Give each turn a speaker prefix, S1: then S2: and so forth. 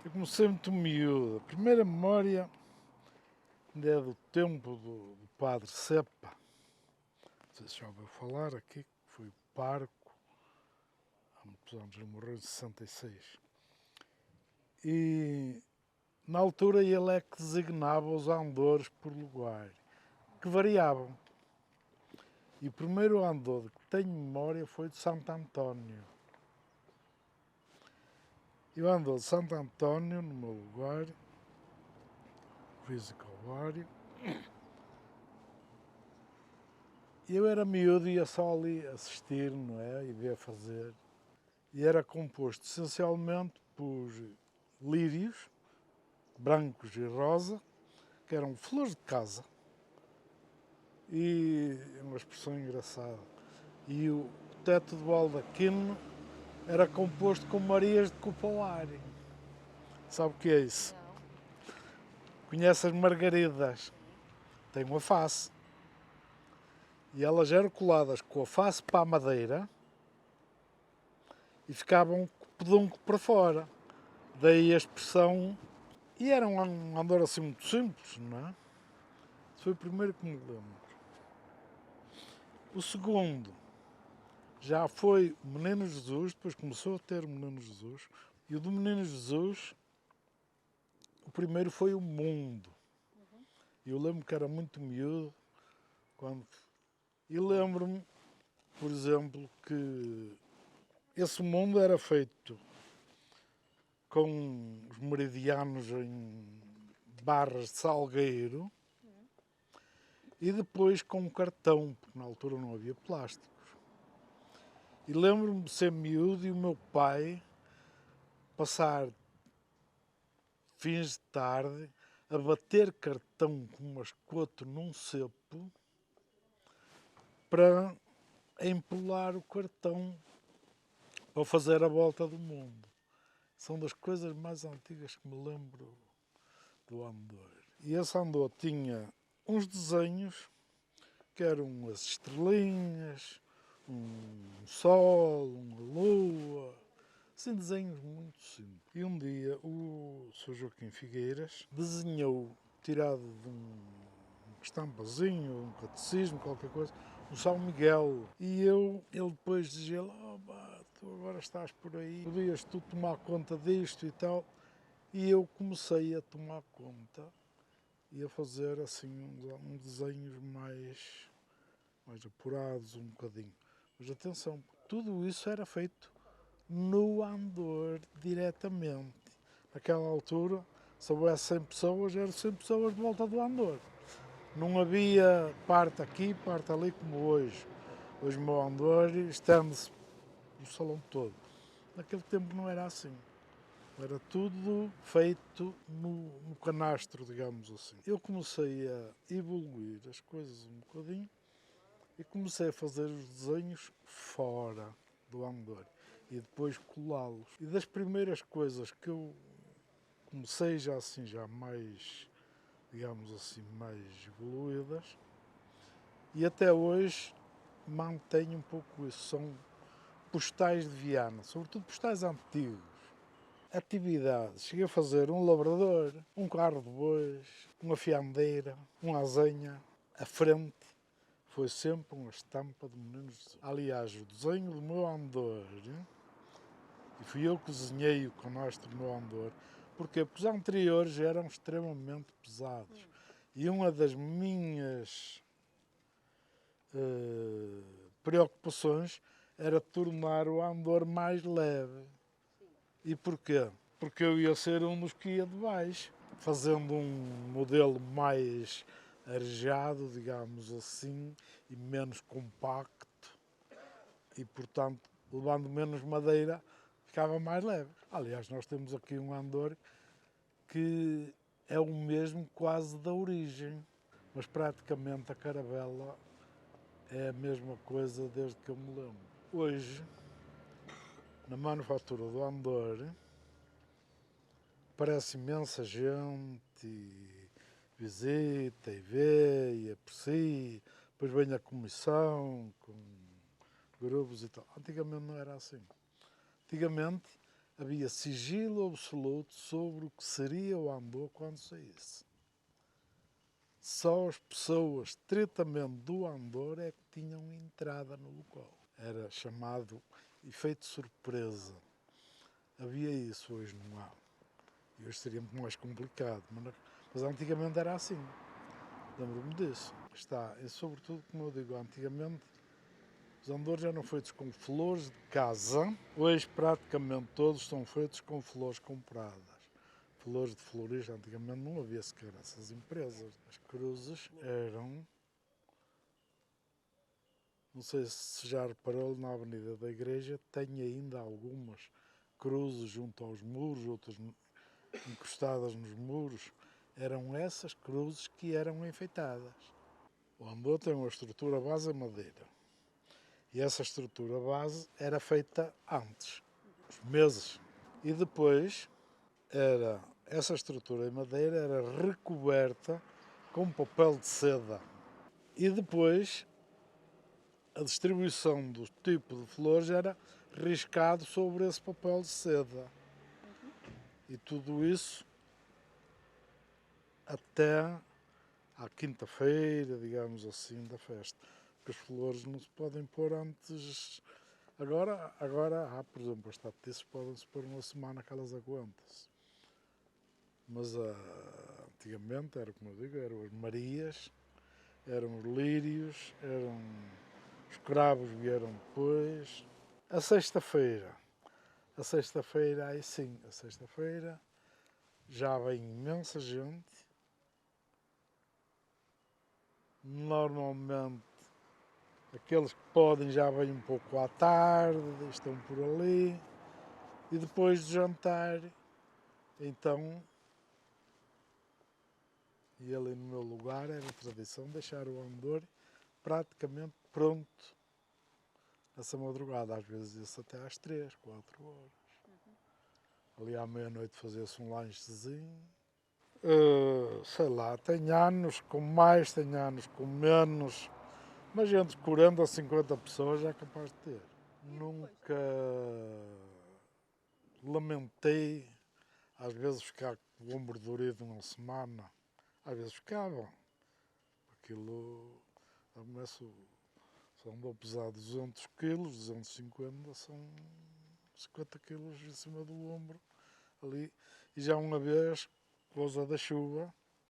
S1: Eu comecei muito miúdo. A primeira memória ainda é do tempo do padre Cepa. Não sei se já ouviu falar aqui, que foi pároco. Há muitos anos, ele morreu em 66. E na altura ele é que designava os andores por lugar, que variavam. E o primeiro andor que tenho memória foi de Santo António. E o andor de Santo António, no meu lugar, Luís Calvário, eu era miúdo e ia só ali assistir, não é? E ver fazer. E era composto essencialmente por lírios, brancos e rosa, que eram flores de casa. E uma expressão engraçada. E o teto de baldaquino era composto com Marias de Cupolari. Sabe o que é isso?
S2: Não.
S1: Conhece as margaridas? Têm uma face. E elas eram coladas com a face para a madeira e ficavam com o pedunco para fora. Daí a expressão. E era um andor assim muito simples, não é? Esse foi o primeiro que me lembro. O segundo já foi o Menino Jesus, depois começou a ter o Menino Jesus. E o do Menino Jesus, o primeiro foi o Mundo. E eu lembro que era muito miúdo. E lembro-me, por exemplo, que esse mundo era feito com os meridianos em barras de salgueiro e depois com cartão, porque na altura não havia plásticos. E lembro-me de ser miúdo e o meu pai passar fins de tarde a bater cartão com um mascoto num cepo para empolar o cartão para fazer a volta do mundo. São das coisas mais antigas que me lembro do Andor. E esse Andor tinha uns desenhos que eram as estrelinhas, um sol, uma lua, assim desenhos muito simples. E um dia o Sr. Joaquim Figueiras desenhou, tirado de um estampazinho, um catecismo, qualquer coisa, o São Miguel. E ele depois dizia, tu agora estás por aí, podias tu tomar conta disto e tal. E eu comecei a tomar conta e a fazer assim uns desenhos mais apurados um bocadinho. Mas atenção, tudo isso era feito no Andor diretamente. Naquela altura, se houvesse 100 pessoas, eram 100 pessoas de volta do Andor. Não havia parte aqui, parte ali como hoje. Hoje o meu Andor estende-se o salão todo. Naquele tempo não era assim. Era tudo feito no canastro, digamos assim. Eu comecei a evoluir as coisas um bocadinho e comecei a fazer os desenhos fora do Andor e depois colá-los. E das primeiras coisas que eu comecei já assim, já mais, digamos assim, mais evoluídas, e até hoje mantenho um pouco isso. São postais de Viana, sobretudo postais antigos. Atividades. Cheguei a fazer um labrador, um carro de bois, uma fiandeira, uma azenha. A frente foi sempre uma estampa de Menino Jesus. Aliás, o desenho do meu Andor, e fui eu que desenhei o canastro do meu Andor, porque os anteriores eram extremamente pesados. E uma das minhas preocupações era tornar o Andor mais leve. E porquê? Porque eu ia ser um dos que ia de baixo, fazendo um modelo mais arejado, digamos assim, e menos compacto, e portanto, levando menos madeira, ficava mais leve. Aliás, nós temos aqui um Andor que é o mesmo quase da origem, mas praticamente a caravela é a mesma coisa desde que eu me lembro. Hoje, na manufatura do Andor, aparece imensa gente e visita e vê e aprecia, depois vem a comissão com grupos e tal. Antigamente não era assim. Antigamente havia sigilo absoluto sobre o que seria o Andor quando saísse. Só as pessoas estritamente do Andor é que tinham entrada no local. Era chamado efeito surpresa. Havia isso, hoje não há. E hoje seria muito mais complicado. Mas antigamente era assim. Lembro-me disso. Está, e sobretudo, como eu digo, antigamente os Andores eram feitos com flores de casa. Hoje praticamente todos são feitos com flores compradas. Flores de florista, antigamente não havia sequer essas empresas. As cruzes eram, não sei se já reparou, na Avenida da Igreja tem ainda algumas cruzes junto aos muros, outras encostadas nos muros. Eram essas cruzes que eram enfeitadas. O Andor tem uma estrutura base em madeira. E essa estrutura base era feita antes, uns meses. E depois essa estrutura em madeira era recoberta com papel de seda. E depois a distribuição do tipo de flores era riscado sobre esse papel de seda. E tudo isso até à quinta-feira, digamos assim, da festa. Porque as flores não se podem pôr antes. Agora há, por exemplo, as tatices podem-se pôr uma semana que elas aguentam-se. Mas antigamente, era como eu digo, eram as Marias, eram os lírios, eram os cravos vieram depois. A sexta-feira, aí sim, a sexta-feira já vem imensa gente. Normalmente aqueles que podem já vêm um pouco à tarde, estão por ali. E depois do jantar, então, e ali no meu lugar era tradição deixar o Andor praticamente pronto essa madrugada, às vezes isso até às 3, 4 horas. Ali à meia-noite fazia-se um lanchezinho. Sei lá, tem anos com mais, tem anos com menos, mas entre 40 a 50 pessoas é capaz de ter. Nunca lamentei, às vezes ficar com o ombro dorido uma semana, às vezes ficava. Aquilo, eu começo, só andou a pesar 200 quilos, 250, são 50 quilos em cima do ombro ali. E já uma vez, por causa da chuva,